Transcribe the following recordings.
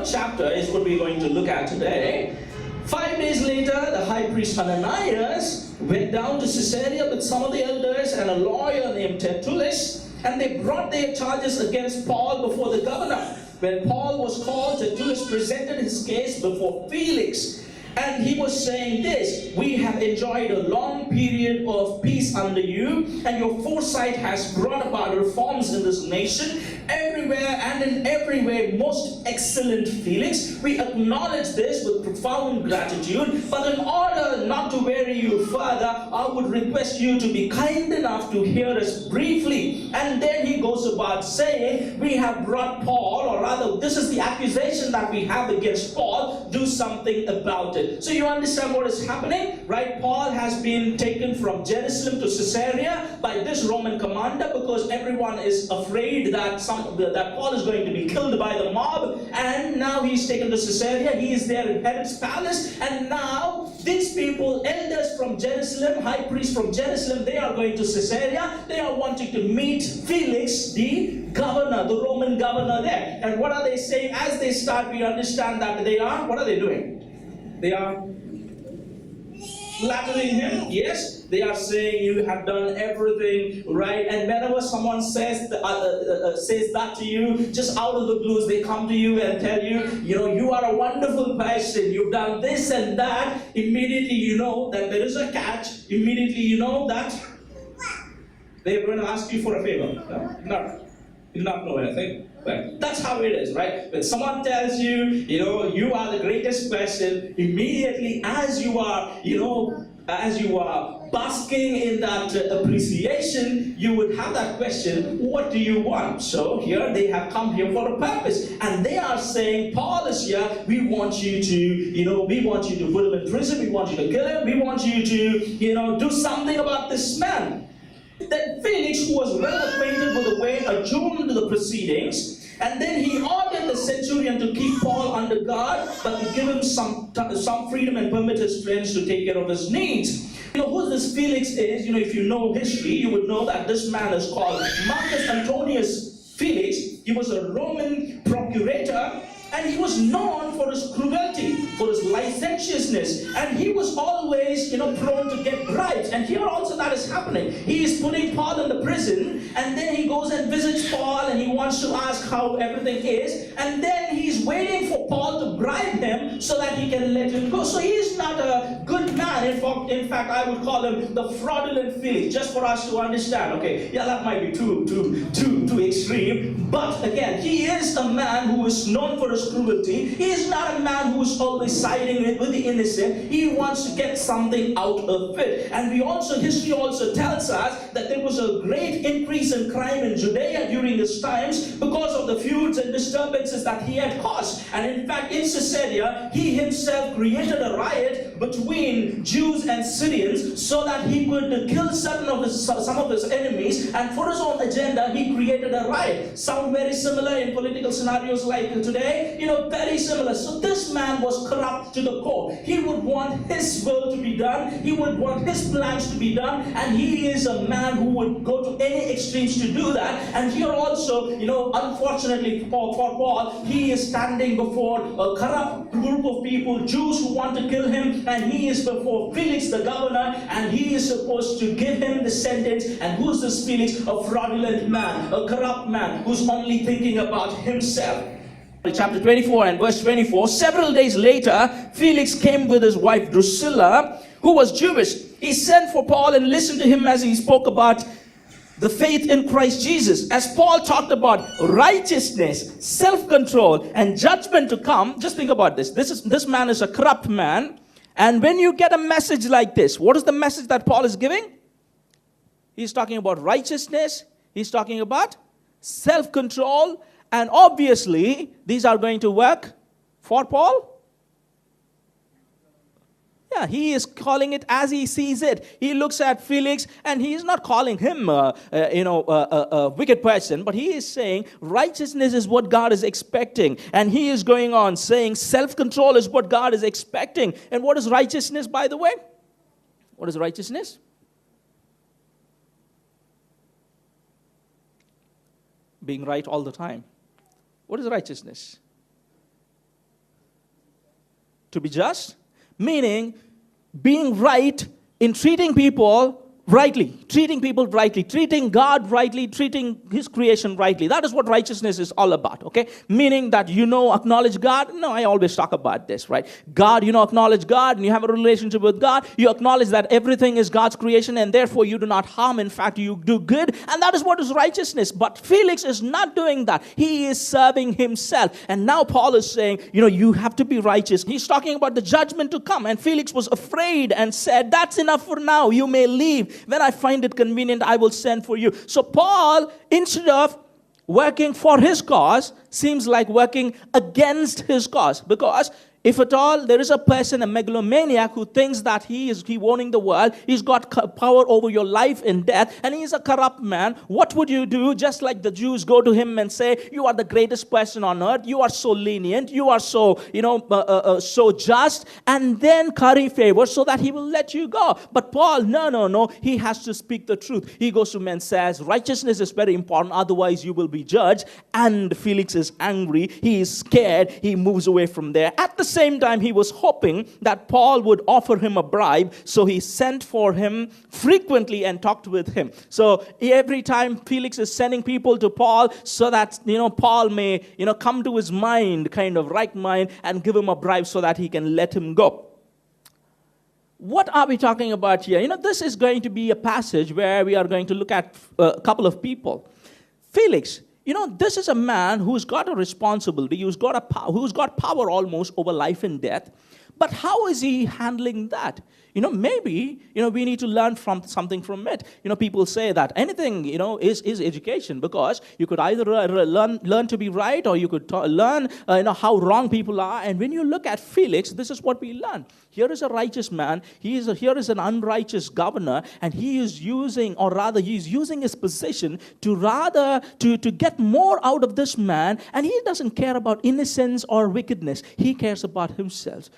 Chapter is what we're going to look at today. 5 days later, the high priest Ananias went down to Caesarea with some of the elders and a lawyer named Tertullus, and they brought their charges against Paul before the governor. When Paul was called, Tertullus presented his case before Felix. And he was saying this: we have enjoyed a long period of peace under you, and your foresight has brought about reforms in this nation, everywhere and in every way, most excellent Felix. We acknowledge this with profound gratitude, but in order not to weary you further, I would request you to be kind enough to hear us briefly. And then he goes about saying, we have brought Paul, or rather, this is the accusation that we have against Paul, do something about it. So you understand what is happening, right? Paul has been taken from Jerusalem to Caesarea by this Roman commander because everyone is afraid that Paul is going to be killed by the mob. And now he's taken to Caesarea. He is there in Herod's palace. And now these people, elders from Jerusalem, high priest from Jerusalem, they are going to Caesarea. They are wanting to meet Felix, the governor, the Roman governor there. And what are they saying? As they start, we understand that they are, what are they doing? They are flattering him. Yes, they are saying you have done everything right. And whenever someone says that to you, just out of the blues, they come to you and tell you, you are a wonderful person. You've done this and that. Immediately you know that there is a catch. Immediately you know that they're going to ask you for a favor. No. You do not know anything. But that's how it is, right? When someone tells you, you are the greatest person, immediately as you are basking in that appreciation, you would have that question, what do you want? So here they have come here for a purpose. And they are saying, Paul is here, we want you to, we want you to put him in prison, we want you to kill him, we want you to, do something about this man. Then Felix, who was well acquainted with the way, adjourned the proceedings, and then he ordered the centurion to keep Paul under guard, but to give him some freedom and permit his friends to take care of his needs. Who this Felix is, if you know history, you would know that this man is called Marcus Antonius Felix. He was a Roman procurator, and he was known for his cruelty, for his licentiousness, and he was always, prone to get bribes. And here also that is happening. He is putting Paul in the prison, and then he goes and visits Paul, and he wants to ask how everything is, and then he's waiting for Paul to bribe him so that he can let him go. So he is not a good man. In fact, I would call him the fraudulent Felix, just for us to understand. Okay, yeah, that might be too extreme, but again, he is a man who is known for his cruelty. He is not a man who is always siding with the innocent. He wants to get something out of it. And history also tells us that there was a great increase in crime in Judea during his times because of the feuds and disturbances that he had caused. And in fact, in Caesarea, he himself created a riot between Jews and Syrians so that he could kill some of his enemies. And for his own agenda, he created a riot. Sound very similar in political scenarios like today? Very similar. So this man was corrupt to the core. He would want his will to be done. He would want his plans to be done. And he is a man who would go to any extremes to do that. And here also, unfortunately for Paul, he is standing before a corrupt group of people, Jews who want to kill him. And he is before Felix, the governor, and he is supposed to give him the sentence. And who's this Felix? A fraudulent man, a corrupt man who's only thinking about himself. Chapter 24 and verse 24, several days later, Felix came with his wife Drusilla, who was Jewish. He sent for Paul and listened to him as he spoke about the faith in Christ Jesus. As Paul talked about righteousness, self-control, and judgment to come, just think about this. This man is a corrupt man. And when you get a message like this, what is the message that Paul is giving? He's talking about righteousness. He's talking about self-control. And obviously, these are going to work for Paul. Yeah, he is calling it as he sees it. He looks at Felix, and he is not calling him, a wicked person, but he is saying righteousness is what God is expecting. And he is going on saying self-control is what God is expecting. And what is righteousness, by the way? What is righteousness? Being right all the time. What is righteousness? To be just, meaning being right in treating people rightly, treating God rightly, treating His creation rightly. That is what righteousness is all about, okay? Meaning that acknowledge God. No, I always talk about this, right? God, acknowledge God, and you have a relationship with God. You acknowledge that everything is God's creation, and therefore you do not harm. In fact, you do good, and that is what is righteousness. But Felix is not doing that. He is serving himself. And now Paul is saying, you have to be righteous. He's talking about the judgment to come, and Felix was afraid and said, that's enough for now. You may leave. When I find it convenient, I will send for you. So Paul, instead of working for his cause, seems like working against his cause. Because if at all there is a person, a megalomaniac, who thinks that he owning the world, he's got power over your life and death, and he's a corrupt man, what would you do? Just like the Jews go to him and say, you are the greatest person on earth, you are so lenient, you are so, so just, and then curry favor so that he will let you go. But Paul, no, he has to speak the truth. He goes to men and says, righteousness is very important, otherwise you will be judged. And Felix is angry, he is scared, he moves away from there. At the same time, he was hoping that Paul would offer him a bribe, so he sent for him frequently and talked with him. So every time Felix is sending people to Paul so that Paul may come to his mind, kind of right mind, and give him a bribe so that he can let him go. What are we talking about here? This is going to be a passage where we are going to look at a couple of people. Felix, this is a man who's got a responsibility, who's got power almost over life and death. But how is he handling that? Maybe, we need to learn something from it. People say that anything, is education, because you could either learn to be right, or you could learn, how wrong people are. And when you look at Felix, this is what we learn. Here is a righteous man. Here is an unrighteous governor, and he is using his position to get more out of this man, and he doesn't care about innocence or wickedness. He cares about himself.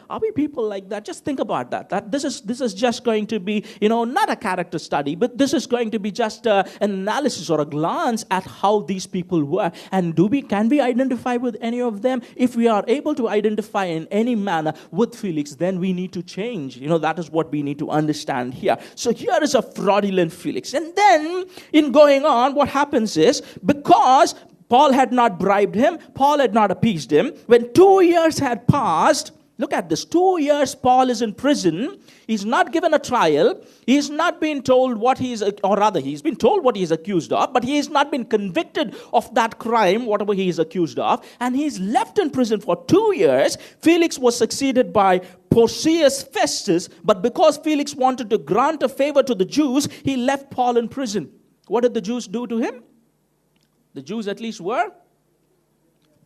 Are we people like that? Just think about that. That this is just going to be, not a character study, but this is going to be just an analysis or a glance at how these people were. And can we identify with any of them? If we are able to identify in any manner with Felix, then we need to change. That is what we need to understand here. So here is a fraudulent Felix. And then, in going on, what happens is, because Paul had not bribed him, Paul had not appeased him, when 2 years had passed, look at this, 2 years Paul is in prison. He's not given a trial. He's not been told he's been told what he's accused of, but he has not been convicted of that crime, whatever he is accused of. And he's left in prison for 2 years. Felix was succeeded by Porcius Festus, but because Felix wanted to grant a favor to the Jews, he left Paul in prison. What did the Jews do to him? The Jews at least were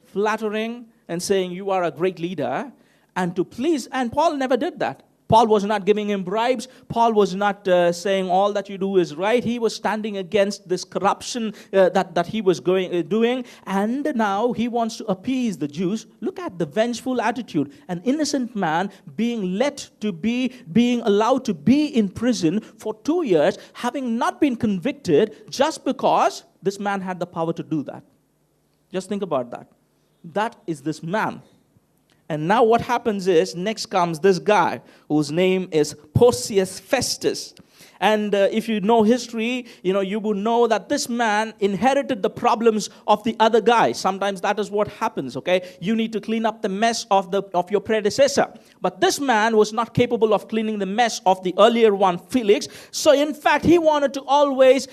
flattering and saying, you are a great leader. And to please, and Paul never did that. Paul was not giving him bribes. Paul was not saying all that you do is right. He was standing against this corruption that he was doing. And now he wants to appease the Jews. Look at the vengeful attitude. An innocent man being allowed to be in prison for 2 years, having not been convicted, just because this man had the power to do that. Just think about that. That is this man. And now what happens is, next comes this guy whose name is Porcius Festus. And if you know history, you would know that this man inherited the problems of the other guy. Sometimes that is what happens, okay? You need to clean up the mess of your predecessor. But this man was not capable of cleaning the mess of the earlier one, Felix. So in fact, he wanted to always,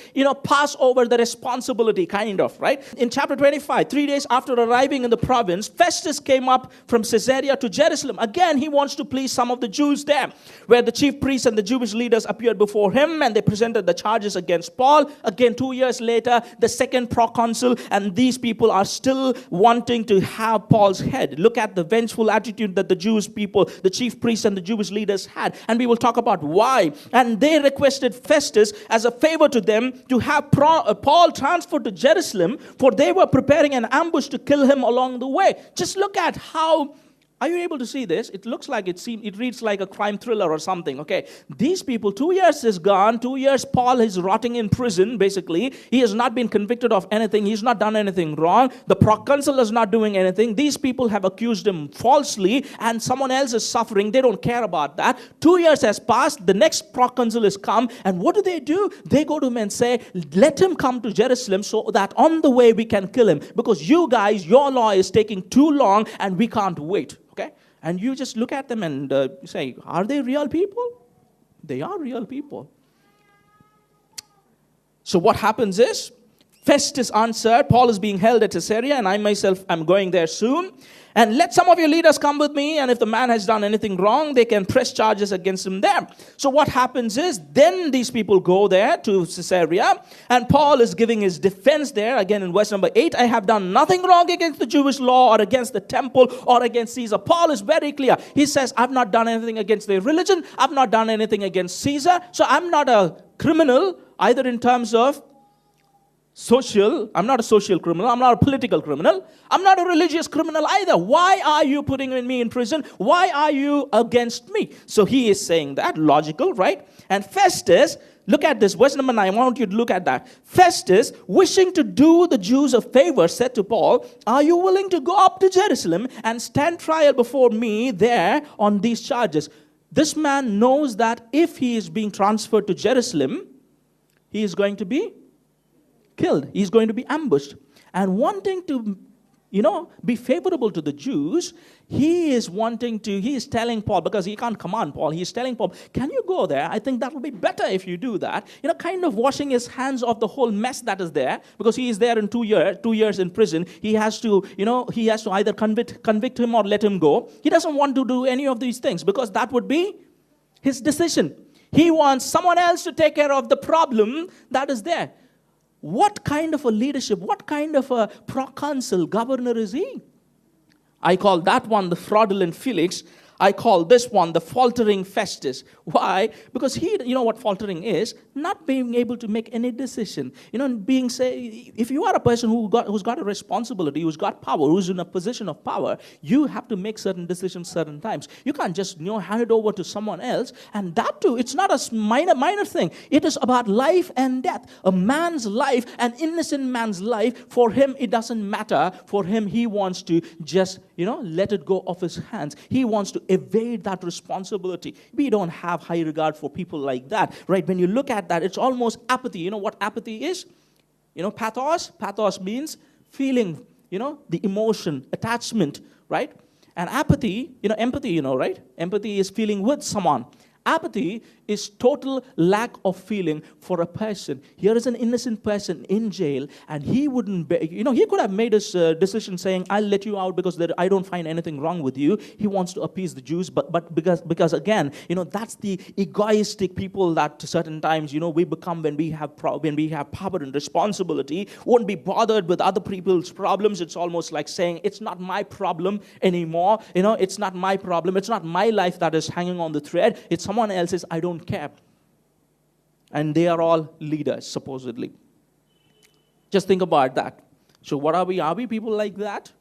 pass over the responsibility, kind of, right? In chapter 25, 3 days after arriving in the province, Festus came up from Caesarea to Jerusalem. Again, he wants to please some of the Jews there, where the chief priests and the Jewish leaders appeared before him, and they presented the charges against Paul. Again, 2 years later, the second proconsul, and these people are still wanting to have Paul's head. Look at the vengeful attitude that the Jewish people, the chief priests and the Jewish leaders had, and we will talk about why. And they requested Festus as a favor to them to have Paul transferred to Jerusalem, for they were preparing an ambush to kill him along the way. Just look at how Are you able to see this? It looks like it reads like a crime thriller or something. Okay, these people, 2 years is gone. 2 years, Paul is rotting in prison. Basically, he has not been convicted of anything. He's not done anything wrong. The proconsul is not doing anything. These people have accused him falsely, and someone else is suffering. They don't care about that. 2 years has passed. The next proconsul has come, and what do? They go to him and say, "Let him come to Jerusalem, so that on the way we can kill him, because you guys, your law is taking too long, and we can't wait." Okay? And you just look at them and say, are they real people? They are real people. So what happens is, Festus answered, Paul is being held at Caesarea, and I myself am going there soon. And let some of your leaders come with me, and if the man has done anything wrong, they can press charges against him there. So what happens is, then these people go there to Caesarea, and Paul is giving his defense there. Again in verse number 8, I have done nothing wrong against the Jewish law or against the temple or against Caesar. Paul is very clear. He says, I've not done anything against their religion. I've not done anything against Caesar. So I'm not a criminal, either in terms of I'm not a social criminal. I'm not a political criminal. I'm not a religious criminal either. Why are you putting me in prison? Why are you against me? So he is saying that, logical, right? And Festus, look at this, verse number 9. I want you to look at that. Festus, wishing to do the Jews a favor, said to Paul, are you willing to go up to Jerusalem and stand trial before me there on these charges? This man knows that if he is being transferred to Jerusalem, he is going to be killed. He's going to be ambushed. And wanting to, be favorable to the Jews, he is telling Paul, because he can't command Paul, he's telling Paul, can you go there? I think that will be better if you do that. Kind of washing his hands of the whole mess that is there, because he is there in 2 years in prison. He has to either convict him or let him go. He doesn't want to do any of these things, because that would be his decision. He wants someone else to take care of the problem that is there. What kind of a leadership, what kind of a proconsul governor is he? I call that one the fraudulent Felix. I call this one the faltering Festus. Why? Because what faltering is? Not being able to make any decision. If you are a person who's got a responsibility, who's got power, who's in a position of power, you have to make certain decisions certain times. You can't just hand it over to someone else. And that too, it's not a minor thing. It is about life and death. A man's life, an innocent man's life, for him it doesn't matter. For him, he wants to just let it go off his hands. He wants to evade that responsibility. We don't have high regard for people like that, right? When you look at that, it's almost apathy. You know what apathy is? Pathos? Pathos means feeling, the emotion, attachment, right? And apathy, empathy, right? Empathy is feeling with someone. Apathy is total lack of feeling for a person. Here is an innocent person in jail, and he wouldn't, he could have made his decision saying, I'll let you out because I don't find anything wrong with you. He wants to appease the Jews, but because again, that's the egoistic people that certain times, we become when we have power and responsibility, won't be bothered with other people's problems. It's almost like saying, it's not my problem anymore. It's not my problem. It's not my life that is hanging on the thread. It's someone else's. I don't care. And they are all leaders, supposedly. Just think about that. So what are we? Are we people like that?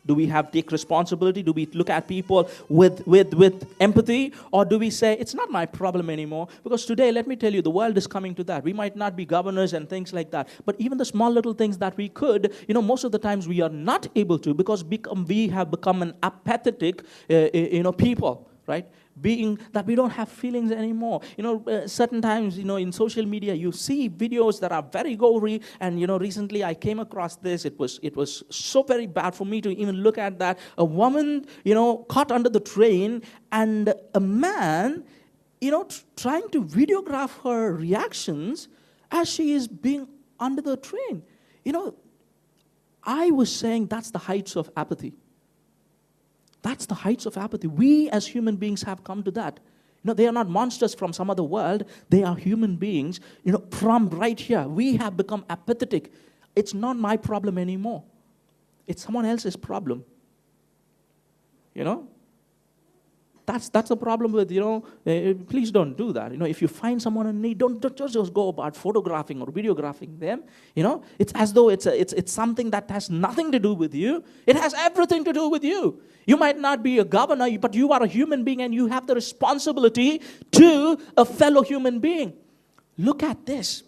Do we take responsibility? Do we look at people with empathy? Or do we say, it's not my problem anymore? Because today, let me tell you, the world is coming to that. We might not be governors and things like that. But even the small little things that we could, most of the times we are not able to, because we have become an apathetic, people, right? Being that we don't have feelings anymore. Certain times, in social media, you see videos that are very gory. And, recently I came across this. It was so very bad for me to even look at that. A woman, caught under the train, and a man, trying to videograph her reactions as she is being under the train. I was saying that's the heights of apathy. That's the heights of apathy. We as human beings have come to that. They are not monsters from some other world. They are human beings, from right here. We have become apathetic. It's not my problem anymore. It's someone else's problem. That's the problem with, please don't do that. If you find someone in need, don't just go about photographing or videographing them. It's as though it's something that has nothing to do with you. It has everything to do with you. You might not be a governor, but you are a human being and you have the responsibility to a fellow human being. Look at this.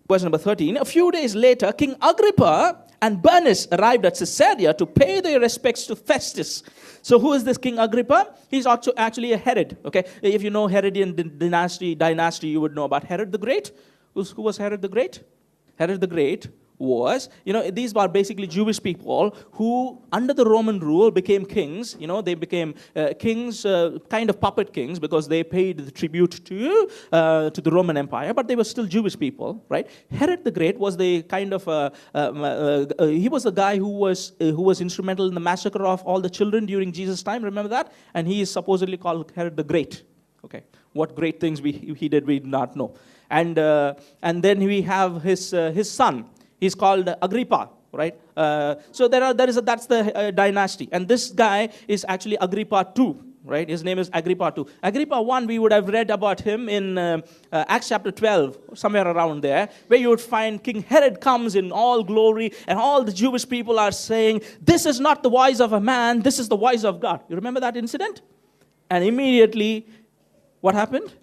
Verse number 13. A few days later, King Agrippa and Bernice arrived at Caesarea to pay their respects to Festus. So who is this King Agrippa? He's actually a Herod. Okay, if you know Herodian dynasty, you would know about Herod the Great. Who was Herod the Great? Herod the Great was, these were basically Jewish people who, under the Roman rule, became kings. They became kings, kind of puppet kings, because they paid the tribute to the Roman Empire, but they were still Jewish people, right? Herod the Great was the kind of, he was the guy who was instrumental in the massacre of all the children during Jesus' time, remember that? And he is supposedly called Herod the Great. Okay, what great things he did, we do not know. And then we have his son. He's called Agrippa, right? So that's the dynasty. And this guy is actually Agrippa II, right? His name is Agrippa II. Agrippa I, we would have read about him in Acts chapter 12, somewhere around there, where you would find King Herod comes in all glory, and all the Jewish people are saying, this is not the voice of a man, this is the voice of God. You remember that incident? And immediately, what happened?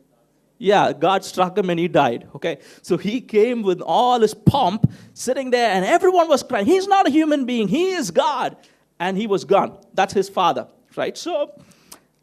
Yeah, God struck him and he died. Okay, so he came with all his pomp, sitting there, and everyone was crying. He's not a human being, he is God. And he was gone. That's his father, right? So,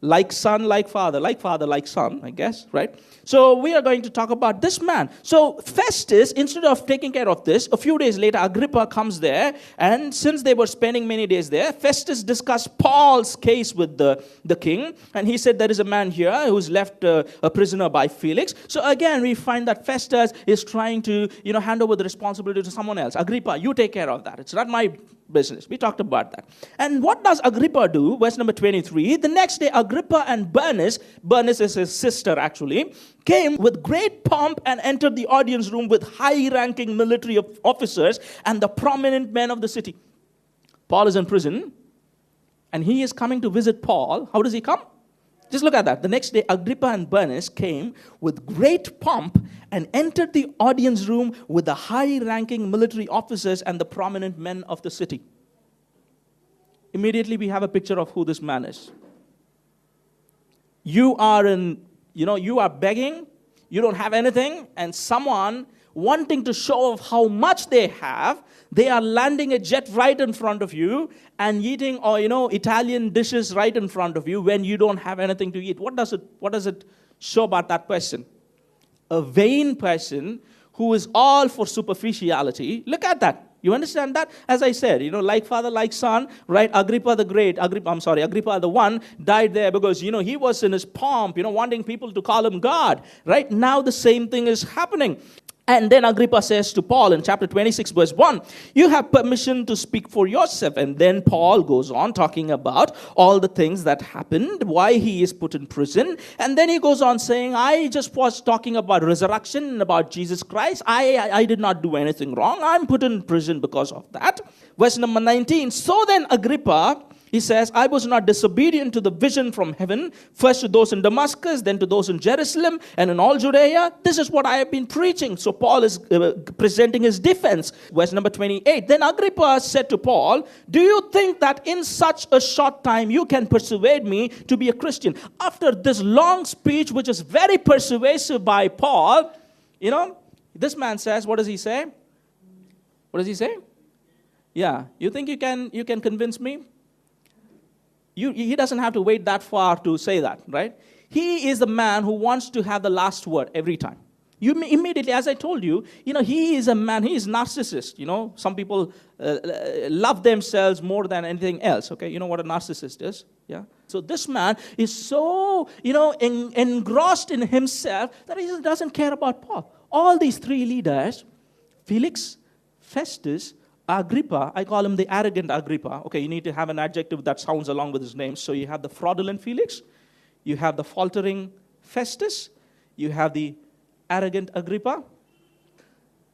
like son, like father, like son, I guess, right? So we are going to talk about this man. So Festus, instead of taking care of this, a few days later, Agrippa comes there, and since they were spending many days there, Festus discussed Paul's case with the king, and he said there is a man here who's left a prisoner by Felix. So again, we find that Festus is trying to, hand over the responsibility to someone else. Agrippa, you take care of that. It's not my business. We talked about that. And what does Agrippa do? Verse number 23. The next day, Agrippa and Bernice is his sister actually, came with great pomp and entered the audience room with high-ranking military officers and the prominent men of the city. Paul is in prison, and he is coming to visit Paul. How does he come? Just look at that. The next day, Agrippa and Bernice came with great pomp and entered the audience room with the high-ranking military officers and the prominent men of the city. Immediately, we have a picture of who this man is. You are begging, you don't have anything, and someone wanting to show off how much they have, they are landing a jet right in front of you and eating, Italian dishes right in front of you when you don't have anything to eat. What does it show about that person? A vain person who is all for superficiality. Look at that. You understand that? As I said, like father, like son, right? Agrippa the one died there because, he was in his pomp, wanting people to call him God. Right? Now the same thing is happening. And then Agrippa says to Paul in chapter 26, verse 1, you have permission to speak for yourself. And then Paul goes on talking about all the things that happened, why he is put in prison. And then he goes on saying, I just was talking about resurrection, about Jesus Christ. I did not do anything wrong. I'm put in prison because of that. Verse number 19, so then Agrippa, he says, I was not disobedient to the vision from heaven, first to those in Damascus, then to those in Jerusalem, and in all Judea. This is what I have been preaching. So Paul is presenting his defense. Verse number 28. Then Agrippa said to Paul, do you think that in such a short time you can persuade me to be a Christian? After this long speech, which is very persuasive by Paul, this man says, what does he say? What does he say? Yeah, you think you can convince me? He doesn't have to wait that far to say that, right? He is the man who wants to have the last word every time. You immediately, as I told you, he is a man, he is narcissist. Some people love themselves more than anything else, okay? You know what a narcissist is, yeah? So this man is so, engrossed in himself that he doesn't care about Paul. All these three leaders, Felix, Festus, Agrippa, I call him the arrogant Agrippa. Okay, you need to have an adjective that sounds along with his name. So you have the fraudulent Felix, you have the faltering Festus, you have the arrogant Agrippa.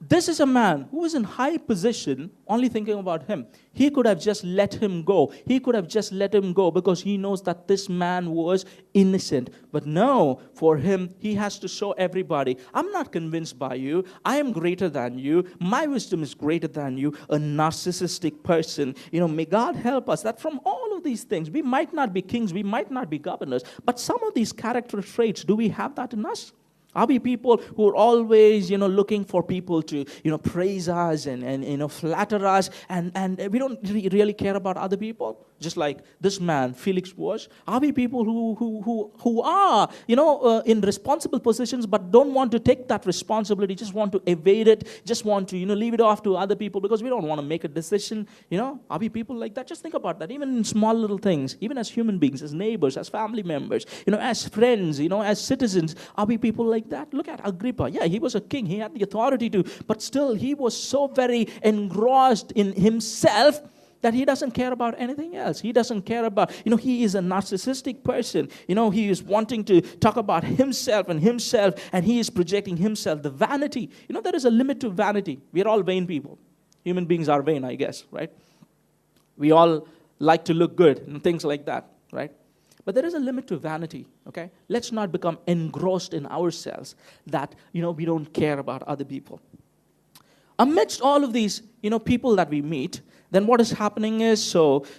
This is a man who is in high position, only thinking about him. He could have just let him go. He could have just let him go because he knows that this man was innocent. But no, for him, he has to show everybody, I'm not convinced by you. I am greater than you. My wisdom is greater than you. A narcissistic person. May God help us that from all of these things, we might not be kings, we might not be governors, but some of these character traits, do we have that in us? Are we people who are always, looking for people to, praise us and flatter us, and we don't really care about other people, just like this man Felix was? Are we people who are, in responsible positions but don't want to take that responsibility, just want to evade it, just want to, leave it off to other people because we don't want to make a decision? Are we people like that? Just think about that. Even in small little things, even as human beings, as neighbors, as family members, as friends, as citizens, are we people like that? Look at Agrippa. Yeah, he was a king. He had the authority to, but still he was so very engrossed in himself that he doesn't care about anything else. He doesn't care about, he is a narcissistic person. He is wanting to talk about himself, and he is projecting himself. The vanity. There is a limit to vanity. We are all vain people. Human beings are vain, I guess, right? We all like to look good and things like that, right? But there is a limit to vanity, okay? Let's not become engrossed in ourselves that, we don't care about other people. Amidst all of these, people that we meet, then what is happening is,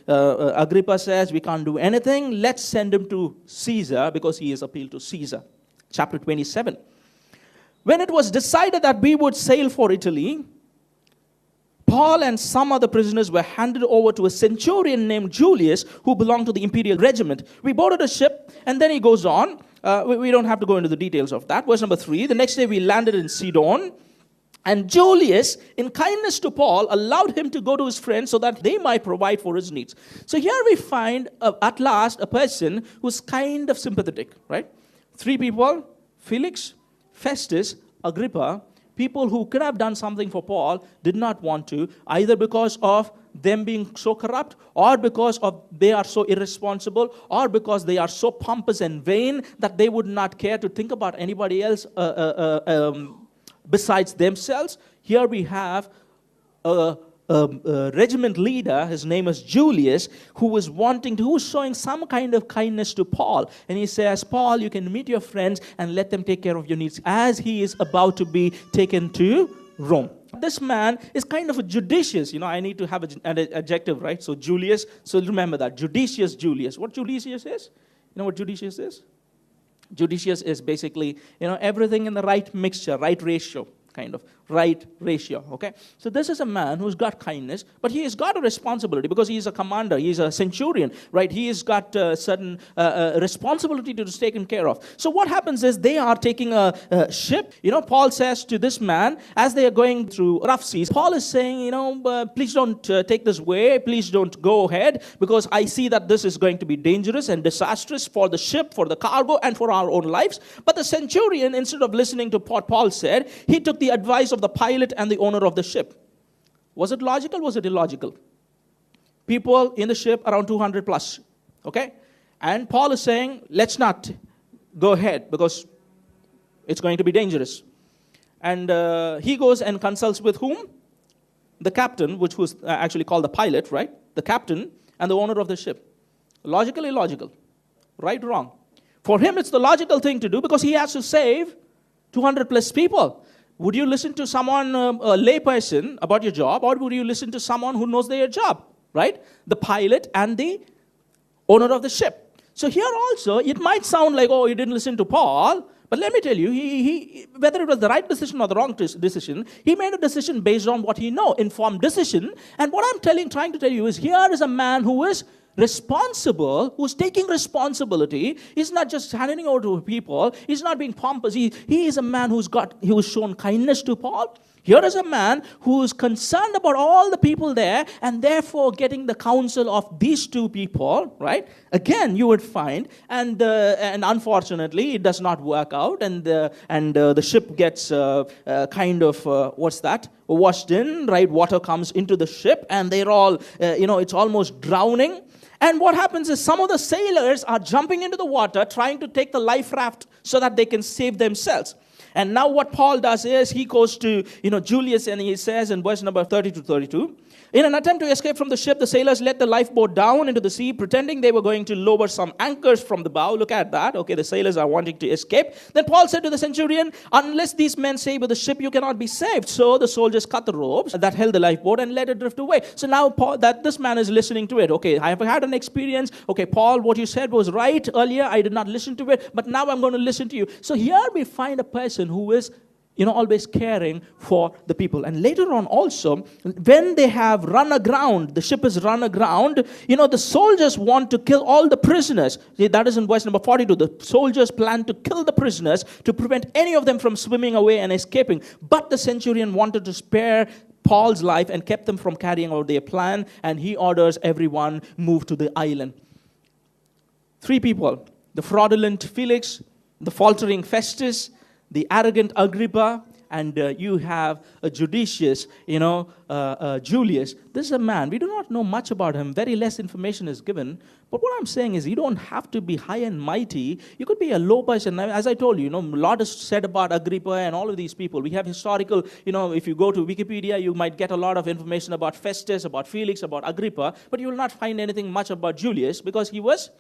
Agrippa says, we can't do anything. Let's send him to Caesar because he is appealed to Caesar. Chapter 27. When it was decided that we would sail for Italy, Paul and some other prisoners were handed over to a centurion named Julius, who belonged to the imperial regiment. We boarded a ship, and then he goes on. We don't have to go into the details of that. Verse number 3, the next day we landed in Sidon, and Julius, in kindness to Paul, allowed him to go to his friends so that they might provide for his needs. So here we find, at last, a person who's kind of sympathetic, right? 3 people, Felix, Festus, Agrippa. People who could have done something for Paul did not want to, either because of them being so corrupt, or because of they are so irresponsible, or because they are so pompous and vain that they would not care to think about anybody else besides themselves. Here we have a regiment leader, his name is Julius, who was showing some kind of kindness to Paul. And he says, Paul, you can meet your friends and let them take care of your needs as he is about to be taken to Rome. This man is kind of a judicious, I need to have an adjective, right? So Julius, so remember that, judicious Julius. What judicious is? You know what judicious is? Judicious is basically, everything in the right mixture, right ratio. Kind of right ratio, okay? So this is a man who's got kindness, but he has got a responsibility because he is a commander, he is a centurion, right? He has got certain responsibility to be taken care of. So what happens is they are taking a ship. Paul says to this man, as they are going through rough seas, Paul is saying, please don't take this way, please don't go ahead, because I see that this is going to be dangerous and disastrous for the ship, for the cargo, and for our own lives. But the centurion, instead of listening to what Paul said, he took the advice of the pilot and the owner of the ship. Was it logical? Was it illogical? People in the ship around 200 plus, okay? And Paul is saying, let's not go ahead because it's going to be dangerous. And he goes and consults with whom? The captain, which was actually called the pilot, right? The captain and the owner of the ship. Logical, illogical? Right, wrong? For him, it's the logical thing to do because he has to save 200 plus people. Would you listen to someone, a lay person, about your job, or would you listen to someone who knows their job, right? The pilot and the owner of the ship. So here also, it might sound like, you didn't listen to Paul, but let me tell you, he whether it was the right decision or the wrong decision, he made a decision based on what he knows, informed decision. And what I'm trying to tell you is, here is a man who is responsible, who's taking responsibility. He's not just handing over to people. He's not being pompous. He is a man who's shown kindness to Paul. Here is a man who's concerned about all the people there, and therefore getting the counsel of these 2 people, right? Again, you would find, and unfortunately, it does not work out, and the ship gets washed in, right? Water comes into the ship, and they're all, it's almost drowning. And what happens is some of the sailors are jumping into the water, trying to take the life raft so that they can save themselves. And now what Paul does is he goes to, Julius, and he says in verse number 30 to 32, in an attempt to escape from the ship, the sailors let the lifeboat down into the sea, pretending they were going to lower some anchors from the bow. Look at that. Okay, the sailors are wanting to escape. Then Paul said to the centurion, unless these men save with the ship, you cannot be saved. So the soldiers cut the ropes that held the lifeboat and let it drift away. So now this man is listening to it. Okay, I have had an experience. Okay, Paul, what you said was right earlier. I did not listen to it, but now I'm going to listen to you. So here we find a person who is always caring for the people. And later on also, when they have run aground, the ship is run aground, the soldiers want to kill all the prisoners. See, that is in verse number 42. The soldiers plan to kill the prisoners to prevent any of them from swimming away and escaping. But the centurion wanted to spare Paul's life and kept them from carrying out their plan, and he orders everyone move to the island. 3 people, the fraudulent Felix, the faltering Festus, the arrogant Agrippa, and you have a judicious, Julius. This is a man, we do not know much about him. Very less information is given. But what I'm saying is you don't have to be high and mighty. You could be a low person. As I told you, a lot is said about Agrippa and all of these people. We have historical, if you go to Wikipedia, you might get a lot of information about Festus, about Felix, about Agrippa. But you will not find anything much about Julius because he was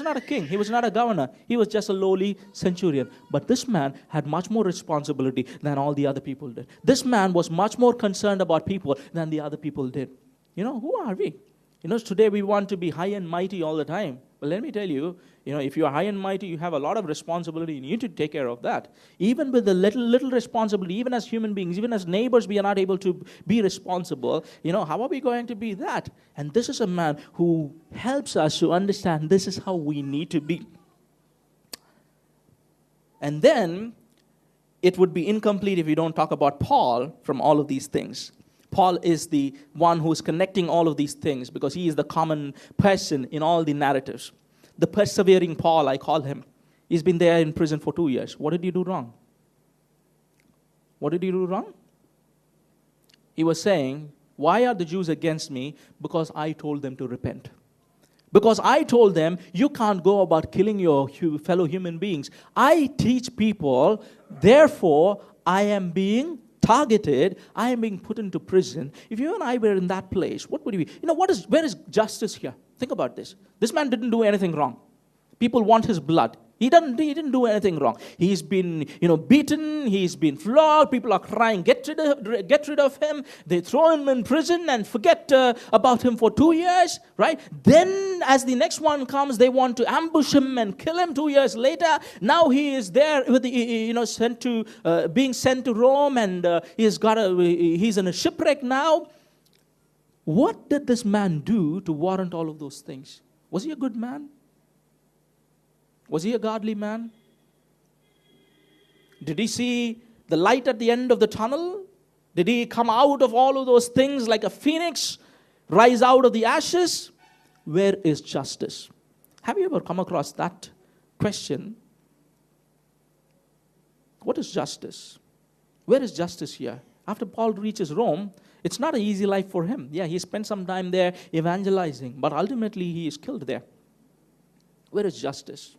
not a king. He was not a governor. He was just a lowly centurion. But this man had much more responsibility than all the other people did. This man was much more concerned about people than the other people did. Who are we? Today we want to be high and mighty all the time. But let me tell you, if you are high and mighty, you have a lot of responsibility. You need to take care of that. Even with the little responsibility, even as human beings, even as neighbors, we are not able to be responsible. How are we going to be that? And this is a man who helps us to understand this is how we need to be. And then, it would be incomplete if we don't talk about Paul from all of these things. Paul is the one who is connecting all of these things because he is the common person in all the narratives. The persevering Paul, I call him. He's been there in prison for 2 years. What did he do wrong? What did he do wrong? He was saying, why are the Jews against me? Because I told them to repent. Because I told them, you can't go about killing your fellow human beings. I teach people, therefore, I am being targeted, I am being put into prison. If you and I were in that place, what would we be? Where is justice here? Think about this. This man didn't do anything wrong. People want his blood. He didn't do anything wrong. He's been, beaten. He's been flogged. People are crying, get rid of him. They throw him in prison and forget about him for 2 years, right? Then, as the next one comes, they want to ambush him and kill him 2 years later. Now he is there with being sent to Rome, and he's in a shipwreck now. What did this man do to warrant all of those things? Was he a good man? Was he a godly man? Did he see the light at the end of the tunnel? Did he come out of all of those things like a phoenix, rise out of the ashes? Where is justice? Have you ever come across that question? What is justice? Where is justice here? After Paul reaches Rome, it's not an easy life for him. Yeah, he spent some time there evangelizing, but ultimately he is killed there. Where is justice?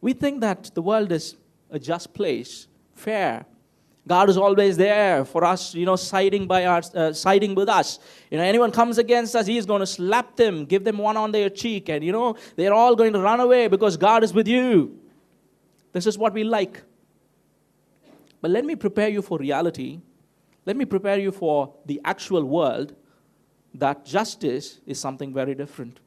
We think that the world is a just place, fair. God is always there for us, siding with us. Anyone comes against us, He is going to slap them, give them one on their cheek, and they're all going to run away because God is with you. This is what we like. But let me prepare you for reality. Let me prepare you for the actual world, that justice is something very different.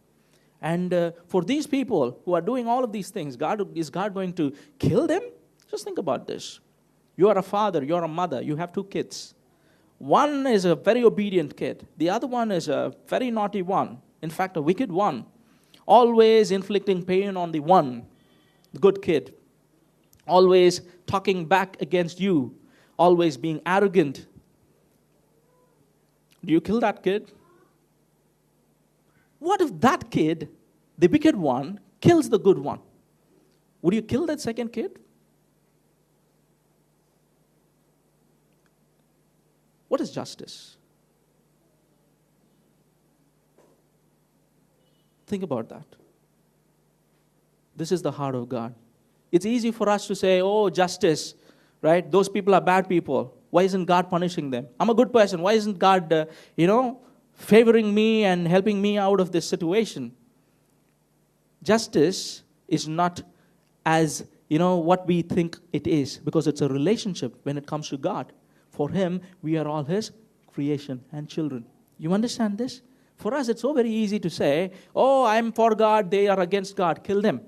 And for these people who are doing all of these things, is God going to kill them? Just think about this. You are a father, you are a mother, you have 2 kids. One is a very obedient kid. The other one is a very naughty one. In fact, a wicked one. Always inflicting pain on the one, the good kid. Always talking back against you. Always being arrogant. Do you kill that kid? What if that kid, the wicked one, kills the good one? Would you kill that second kid? What is justice? Think about that. This is the heart of God. It's easy for us to say, oh, justice, right? Those people are bad people. Why isn't God punishing them? I'm a good person. Why isn't God, favoring me and helping me out of this situation? Justice is not as, what we think it is, because it's a relationship when it comes to God. For Him, we are all His creation and children. You understand this? For us, it's so very easy to say, oh, I'm for God, they are against God, kill them.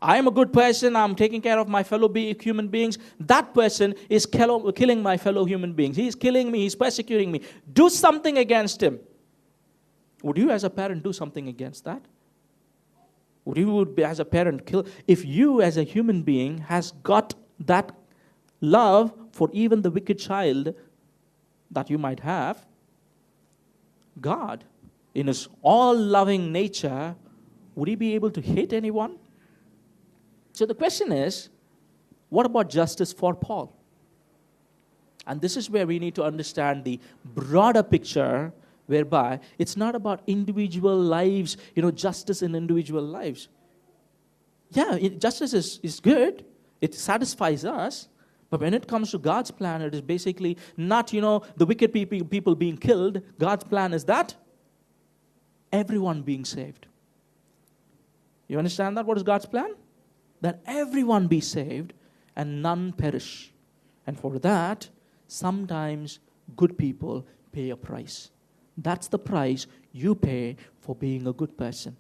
I'm a good person, I'm taking care of my fellow human beings. That person is killing my fellow human beings. He's killing me, he's persecuting me. Do something against him. Would you as a parent do something against that? Would you as a parent kill? If you as a human being has got that love for even the wicked child that you might have, God, in His all-loving nature, would He be able to hate anyone? So the question is, what about justice for Paul? And this is where we need to understand the broader picture, whereby it's not about individual lives, justice in individual lives. Yeah, justice is good. It satisfies us. But when it comes to God's plan, it is basically not, the wicked people being killed. God's plan is that everyone being saved. You understand that? What is God's plan? That everyone be saved and none perish. And for that, sometimes good people pay a price. That's the price you pay for being a good person.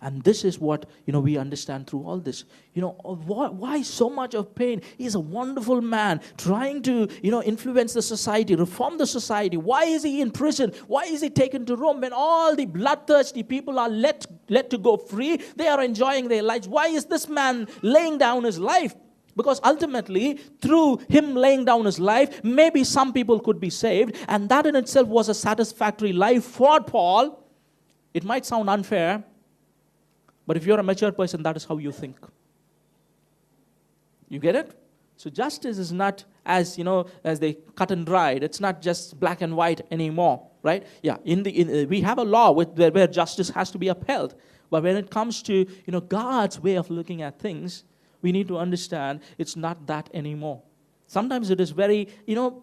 And this is what, we understand through all this. Why so much of pain? He's a wonderful man trying to, influence the society, reform the society. Why is he in prison? Why is he taken to Rome when all the bloodthirsty people are let to go free? They are enjoying their lives. Why is this man laying down his life? Because ultimately, through him laying down his life, maybe some people could be saved. And that in itself was a satisfactory life for Paul. It might sound unfair, but if you're a mature person, that is how you think. You get it? So justice is not as, as they cut and dried. It's not just black and white anymore, right? Yeah, we have a law where justice has to be upheld. But when it comes to, God's way of looking at things, we need to understand it's not that anymore. Sometimes it is very,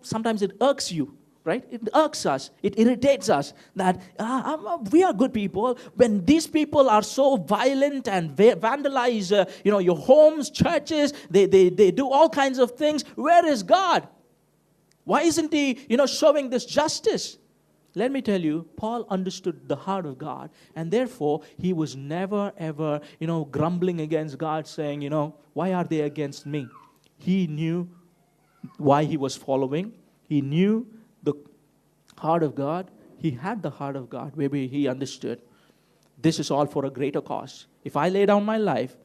sometimes it irks you. Right? It irks us. It irritates us that we are good people. When these people are so violent and vandalize, your homes, churches, they do all kinds of things. Where is God? Why isn't He, showing this justice? Let me tell you, Paul understood the heart of God, and therefore he was never ever, grumbling against God, saying, why are they against me? He knew why he was following. He knew the heart of God. He had the heart of God. Maybe he understood this is all for a greater cause. If I lay down my life,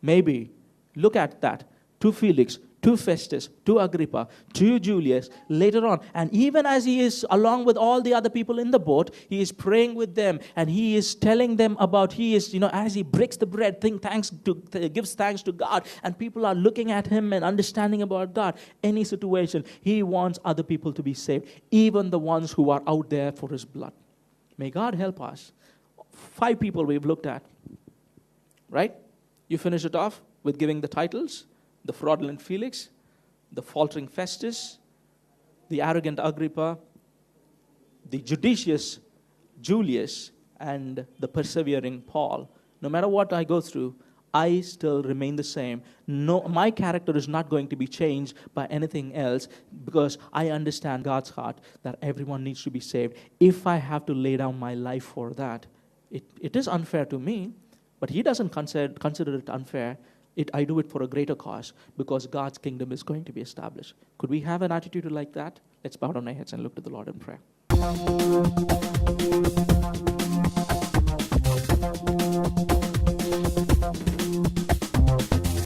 maybe, look at that, to Felix, to Festus, to Agrippa, to Julius, later on. And even as he is along with all the other people in the boat, he is praying with them and he is telling them about, as he breaks the bread, gives thanks to God, and people are looking at him and understanding about God. Any situation, he wants other people to be saved, even the ones who are out there for his blood. May God help us. 5 people we've looked at, right? You finish it off with giving the titles. The fraudulent Felix, the faltering Festus, the arrogant Agrippa, the judicious Julius, and the persevering Paul. No matter what I go through, I still remain the same. No, my character is not going to be changed by anything else, because I understand God's heart that everyone needs to be saved. If I have to lay down my life for that, it is unfair to me, but He doesn't consider it unfair. I do it for a greater cause, because God's kingdom is going to be established. Could we have an attitude like that? Let's bow down our heads and look to the Lord in prayer.